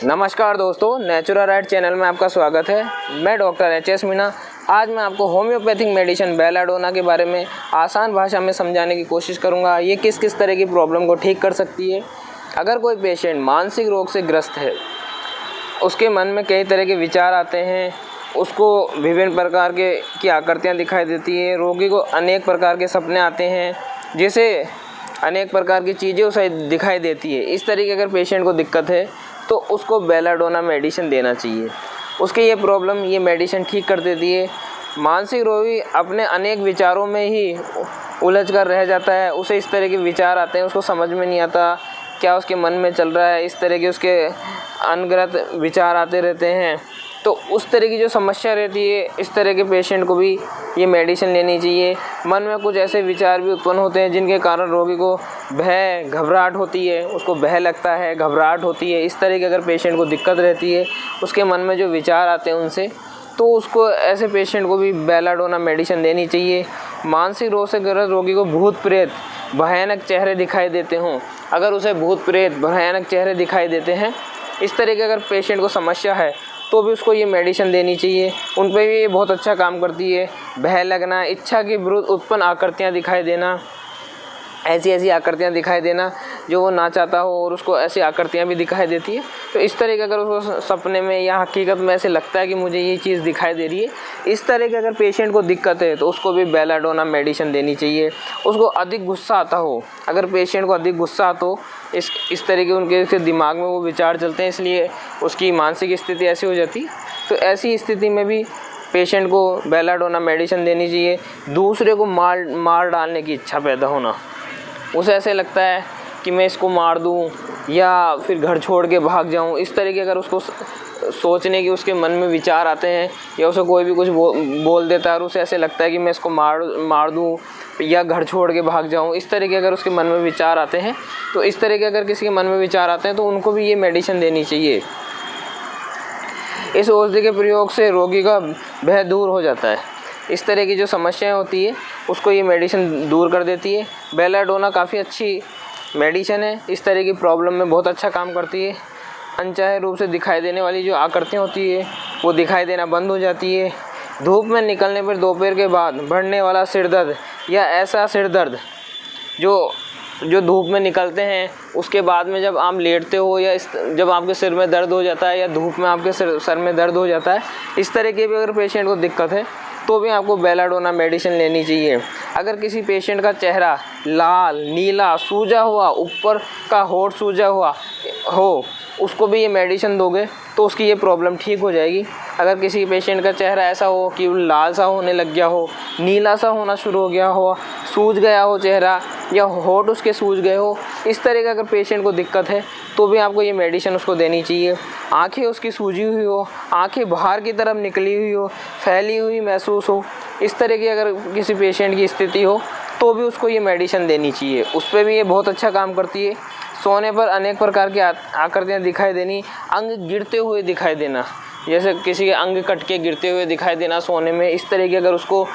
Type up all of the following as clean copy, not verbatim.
नमस्कार दोस्तों, natural right channel में आपका स्वागत है। मैं डॉक्टर एच.एस. मीना। आज मैं आपको होम्योपैथिक मेडिसिन बेलाडोना के बारे में आसान भाषा में समझाने की कोशिश करूंगा। ये किस किस तरह की प्रॉब्लम को ठीक कर सकती है। अगर कोई पेशेंट मानसिक रोग से ग्रस्त है, उसके मन में कई तरह के विचार आते हैं, उसको विभिन्न प्रकार की आकृतियाँ दिखाई देती है, रोगी को अनेक प्रकार के सपने आते हैं, जैसे अनेक प्रकार की चीज़ें उसे दिखाई देती है। इस तरीके अगर पेशेंट को दिक्कत है तो उसको बेलाडोना मेडिसिन देना चाहिए। उसकी ये प्रॉब्लम ये मेडिसिन ठीक कर देती है। मानसिक रोगी अपने अनेक विचारों में ही उलझ कर रह जाता है। उसे इस तरह के विचार आते हैं, उसको समझ में नहीं आता क्या उसके मन में चल रहा है। इस तरह के उसके अनगढ़ विचार आते रहते हैं। तो उस तरह की जो समस्या रहती है, इस तरह के पेशेंट को भी ये मेडिसिन लेनी चाहिए। मन में कुछ ऐसे विचार भी उत्पन्न होते हैं जिनके कारण रोगी को भय घबराहट होती है, उसको भय लगता है, घबराहट होती है। इस तरह की अगर पेशेंट को दिक्कत रहती है, उसके मन में जो विचार आते हैं उनसे, तो उसको ऐसे पेशेंट को भी बेलाडोना मेडिसिन देनी चाहिए। मानसिक रोग से ग्रस्त रोगी को भूत प्रेत भयानक चेहरे दिखाई देते हों, अगर उसे भूत प्रेत भयानक चेहरे दिखाई देते हैं, इस तरह की अगर पेशेंट को समस्या है तो भी उसको ये मेडिसिन देनी चाहिए। उन पर भी ये बहुत अच्छा काम करती है। भय लगना, इच्छा के विरुद्ध उत्पन्न आकृतियाँ दिखाई देना, ऐसी आकृतियाँ दिखाई देना जो वो ना चाहता हो, और उसको ऐसी आकृतियाँ भी दिखाई देती है। तो इस तरह के अगर उसको सपने में या हकीकत में ऐसे लगता है कि मुझे ये चीज़ दिखाई दे रही है, इस तरह के अगर पेशेंट को दिक्कत है तो उसको भी बेलाडोना मेडिसिन देनी चाहिए। उसको अधिक गुस्सा आता हो, अगर पेशेंट को अधिक गुस्सा आता हो, इस तरह के उनके दिमाग में वो विचार चलते हैं, इसलिए उसकी मानसिक स्थिति ऐसी हो जाती है, तो ऐसी स्थिति में भी पेशेंट को बेलाडोना मेडिसिन देनी चाहिए। दूसरे को मार डालने की इच्छा पैदा होना, उसे ऐसे लगता है कि मैं इसको मार दूं या फिर घर छोड़ के भाग जाऊं, इस तरह के अगर उसको सोचने की उसके मन में विचार आते हैं, या उसे कोई भी कुछ बोल देता है और उसे ऐसे लगता है कि मैं इसको मार दूं या घर छोड़ के भाग जाऊं, इस तरह के अगर उसके मन में विचार आते हैं, तो इस तरह के अगर किसी के मन में विचार आते हैं तो उनको भी ये मेडिसिन देनी चाहिए। इस औषधि के प्रयोग से रोगी का भय दूर हो जाता है। इस तरह की जो समस्याएं होती है उसको ये मेडिसिन दूर कर देती है। बेलाडोना काफ़ी अच्छी मेडिसिन है, इस तरह की प्रॉब्लम में बहुत अच्छा काम करती है। अनचाहे रूप से दिखाई देने वाली जो आकृतियाँ होती है वो दिखाई देना बंद हो जाती है। धूप में निकलने पर दोपहर के बाद बढ़ने वाला सिर दर्द या ऐसा सिर दर्द जो धूप में निकलते हैं, उसके बाद में जब आप लेटते हो या जब आपके सिर में दर्द हो जाता है या धूप में आपके सर में दर्द हो जाता है, इस तरह की भी अगर पेशेंट को दिक्कत है तो भी आपको बेलाडोना मेडिसिन लेनी चाहिए। अगर किसी पेशेंट का चेहरा लाल, नीला, सूजा हुआ, ऊपर का होंठ सूजा हुआ हो, उसको भी ये मेडिसिन दोगे तो उसकी ये प्रॉब्लम ठीक हो जाएगी। अगर किसी पेशेंट का चेहरा ऐसा हो कि लाल सा होने लग गया हो, नीला सा होना शुरू हो गया हो, सूज गया हो चेहरा या होंठ उसके सूज गए हो, इस तरह का अगर पेशेंट को दिक्कत है तो भी आपको ये मेडिसिन उसको देनी चाहिए। आंखें उसकी सूजी हुई हो, आंखें बाहर की तरफ निकली हुई हो, फैली हुई महसूस हो, इस तरह की अगर किसी पेशेंट की स्थिति हो तो भी उसको ये मेडिसिन देनी चाहिए। उस पर भी ये बहुत अच्छा काम करती है। सोने पर अनेक प्रकार की आकृतियाँ दिखाई देनी, अंग गिरते हुए दिखाई देना, जैसे किसी के अंग कट के गिरते हुए दिखाई देना सोने में, इस तरह की अगर उसको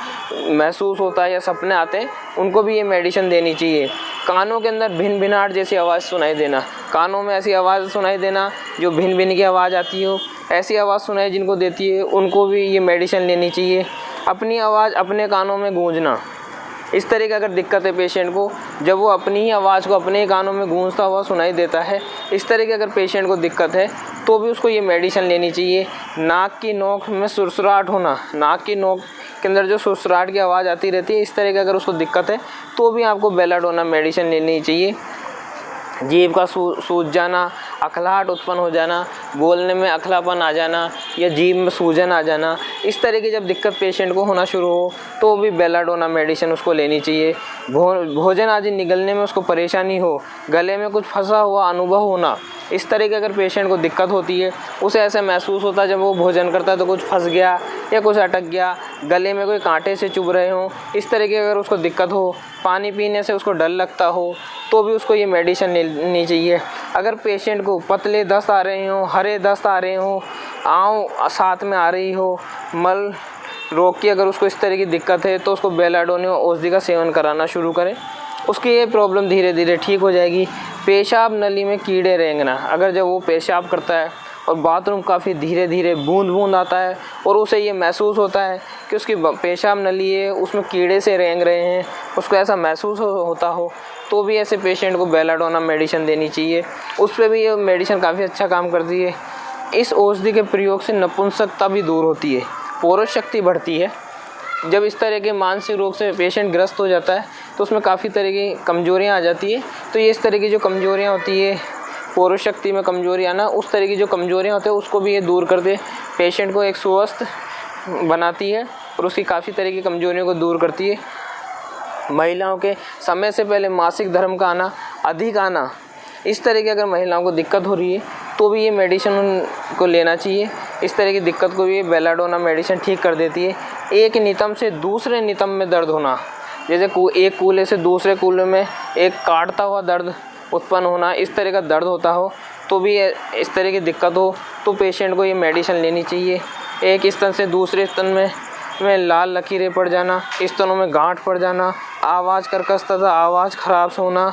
महसूस होता है या सपने आते हैं, उनको भी ये मेडिसिन देनी चाहिए। कानों के अंदर भिन भिनाहट जैसी आवाज़ सुनाई देना, कानों में ऐसी आवाज़ सुनाई देना जो भिन भिन की आवाज़ आती हो, ऐसी आवाज़ सुनाई जिनको देती है, उनको भी ये मेडिसिन लेनी चाहिए। अपनी आवाज़ अपने कानों में गूंजना, इस तरह की अगर दिक्कत है पेशेंट को, जब वो अपनी ही आवाज़ को अपने कानों में गूंजता हुआ सुनाई देता है, इस तरह की अगर पेशेंट को दिक्कत है तो भी उसको ये मेडिसिन लेनी चाहिए। नाक की नोक में सुरसुराहट होना, नाक की नोक के अंदर जो सुरसुराहट की आवाज़ आती रहती है, इस तरह की अगर उसको दिक्कत है तो भी आपको बेलाडोना मेडिसिन लेनी चाहिए। जीभ का सूज जाना, अखलाहट उत्पन्न हो जाना, बोलने में अखलापन आ जाना या जीभ में सूजन आ जाना, इस तरह की जब दिक्कत पेशेंट को होना शुरू हो तो भी बेलाडोना मेडिसिन उसको लेनी चाहिए। भोजन आदि निगलने में उसको परेशानी हो, गले में कुछ फंसा हुआ अनुभव होना, इस तरह की अगर पेशेंट को दिक्कत होती है, उसे ऐसा महसूस होता है जब वो भोजन करता है तो कुछ फंस गया या कुछ अटक गया, गले में कोई कांटे से चुभ रहे हों, इस तरह की अगर उसको दिक्कत हो, पानी पीने से उसको डर लगता हो, तो भी उसको ये मेडिसिन लेनी चाहिए। अगर पेशेंट को पतले दस्त आ रहे हों, हरे दस्त आ रहे हों, आँव साथ में आ रही हो, मल रोग की अगर उसको इस तरह की दिक्कत है तो उसको बेलाडोना औषधि का सेवन कराना शुरू करें। उसकी ये प्रॉब्लम धीरे धीरे ठीक हो जाएगी। पेशाब नली में कीड़े रेंगना, अगर जब वो पेशाब करता है और बाथरूम काफ़ी धीरे धीरे बूंद बूंद आता है और उसे ये महसूस होता है कि उसकी पेशाब नली है उसमें कीड़े से रेंग रहे हैं, उसको ऐसा महसूस होता हो, तो भी ऐसे पेशेंट को बेलाडोना मेडिसिन देनी चाहिए। उस पर भी ये मेडिसिन काफ़ी अच्छा काम करती है। इस औषधि के प्रयोग से नपुंसकता भी दूर होती है, पौरुष शक्ति बढ़ती है। जब इस तरह के मानसिक रोग से पेशेंट ग्रस्त हो जाता है तो उसमें काफ़ी तरह की कमजोरियाँ आ जाती है। तो ये इस तरह की जो कमजोरियाँ होती है, पौरुष शक्ति में कमजोरी आना, उस तरह की जो कमजोरियाँ होती है उसको भी ये दूर कर दे, पेशेंट को एक स्वस्थ बनाती है और उसकी काफ़ी तरह की कमजोरियों को दूर करती है। महिलाओं के समय से पहले मासिक धर्म का आना, अधिक आना, इस तरह की अगर महिलाओं को दिक्कत हो रही है तो भी ये मेडिसिन उनको लेना चाहिए। इस तरह की दिक्कत को भी बेलाडोना मेडिसिन ठीक कर देती है। एक नितंब से दूसरे नितंब में दर्द होना, जैसे एक कूल्हे से दूसरे कूल्हे में एक काटता हुआ दर्द उत्पन्न होना, इस तरह का दर्द होता हो तो भी इस तरह की दिक्कत हो तो पेशेंट को ये मेडिसिन लेनी चाहिए। एक स्तन से दूसरे स्तन में लाल लकीरें पड़ जाना, स्तनों में गांठ पड़ जाना, आवाज़ कर्कश तथा आवाज़ ख़राब से होना,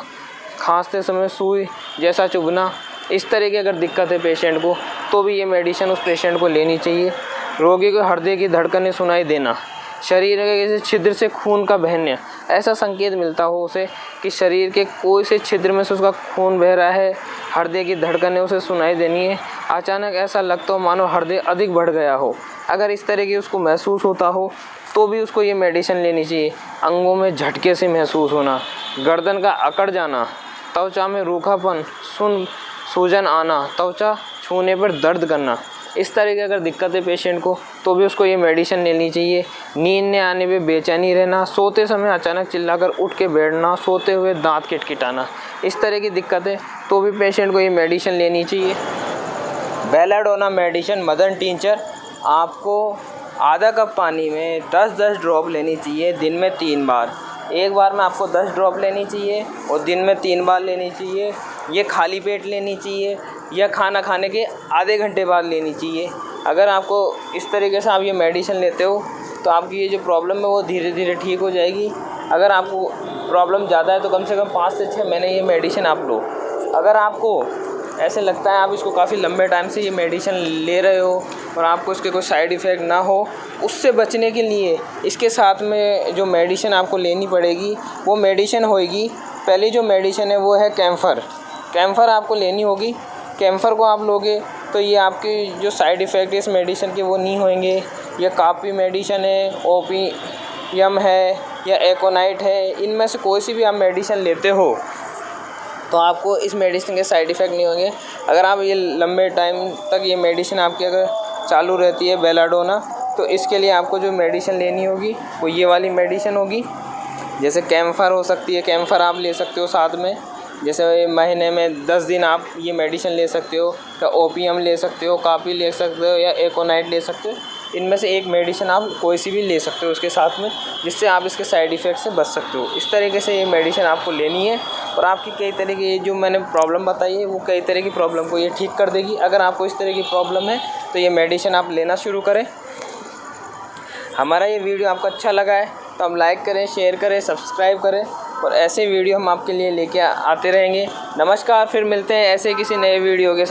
खांसते समय सुई जैसा चुभना, इस तरह की अगर दिक्कत है पेशेंट को तो भी ये मेडिसिन उस पेशेंट को लेनी चाहिए। रोगी को हृदय की धड़कनें सुनाई देना, शरीर के किसी छिद्र से खून का बहना, ऐसा संकेत मिलता हो उसे कि शरीर के कोई से छिद्र में से उसका खून बह रहा है, हृदय की धड़कनें उसे सुनाई देनी है, अचानक ऐसा लगता हो मानो हृदय अधिक बढ़ गया हो, अगर इस तरह की उसको महसूस होता हो तो भी उसको ये मेडिसिन लेनी चाहिए। अंगों में झटके से महसूस होना, गर्दन का अकड़ जाना, त्वचा में रूखापन, सूजन आना, त्वचा छूने पर दर्द करना, इस तरह की अगर दिक्कत है पेशेंट को तो भी उसको ये मेडिसिन लेनी चाहिए। नींद न आने पे बेचैनी रहना, सोते समय अचानक चिल्लाकर उठ के बैठना, सोते हुए दांत किटकिटाना, इस तरह की दिक्कत है तो भी पेशेंट को ये मेडिसिन लेनी चाहिए। बेलाडोना मेडिसिन मदन टिंचर आपको आधा कप पानी में 10-10 ड्रॉप लेनी चाहिए, दिन में 3 बार। एक बार में आपको 10 ड्रॉप लेनी चाहिए और दिन में 3 बार लेनी चाहिए। ये खाली पेट लेनी चाहिए या खाना खाने के आधे घंटे बाद लेनी चाहिए। अगर आपको इस तरीके से आप ये मेडिसिन लेते हो तो आपकी ये जो प्रॉब्लम है वो धीरे धीरे ठीक हो जाएगी। अगर आपको प्रॉब्लम ज़्यादा है तो कम से कम 5 से 6 महीने ये मेडिसिन आप लो। अगर आपको ऐसे लगता है आप इसको काफ़ी लंबे टाइम से ये मेडिसिन ले रहे हो और आपको इसके कोई साइड इफ़ेक्ट ना हो, उससे बचने के लिए इसके साथ में जो मेडिसिन आपको लेनी पड़ेगी वो मेडिसिन होगी। पहली जो मेडिसिन है वो है कैम्फर। कैम्फर आपको लेनी होगी। कैम्फर को आप लोगे तो ये आपकी जो साइड इफ़ेक्ट है इस मेडिसिन के वो नहीं होंगे। ये काफ़ी मेडिसिन है, ओपीएम है या एकोनाइट है, इनमें से कोई सी भी आप मेडिसिन लेते हो तो आपको इस मेडिसिन के साइड इफ़ेक्ट नहीं होंगे। अगर आप ये लंबे टाइम तक ये मेडिसिन आपकी अगर चालू रहती है बेलाडोना, तो इसके लिए आपको जो मेडिसिन लेनी होगी वो ये वाली मेडिसिन होगी। जैसे कैम्फर हो सकती है, कैम्फर आप ले सकते हो साथ में, जैसे महीने में 10 दिन आप ये मेडिसिन ले सकते हो, या ओपीएम ले सकते हो, कापी ले सकते हो या एकोनाइट ले सकते हो। इनमें से एक मेडिसिन आप कोई सी भी ले सकते हो उसके साथ में, जिससे आप इसके साइड इफ़ेक्ट से बच सकते हो। इस तरीके से ये मेडिसिन आपको लेनी है और आपकी कई तरह की जो मैंने प्रॉब्लम बताई है वो कई तरह की प्रॉब्लम को ये ठीक कर देगी। अगर आपको इस तरह की प्रॉब्लम है तो ये मेडिसिन आप लेना शुरू करें। हमारा ये वीडियो आपको अच्छा लगा है तो आप लाइक करें, शेयर करें, सब्सक्राइब करें और ऐसे वीडियो हम आपके लिए लेके आते रहेंगे। नमस्कार, फिर मिलते हैं ऐसे किसी नए वीडियो के साथ।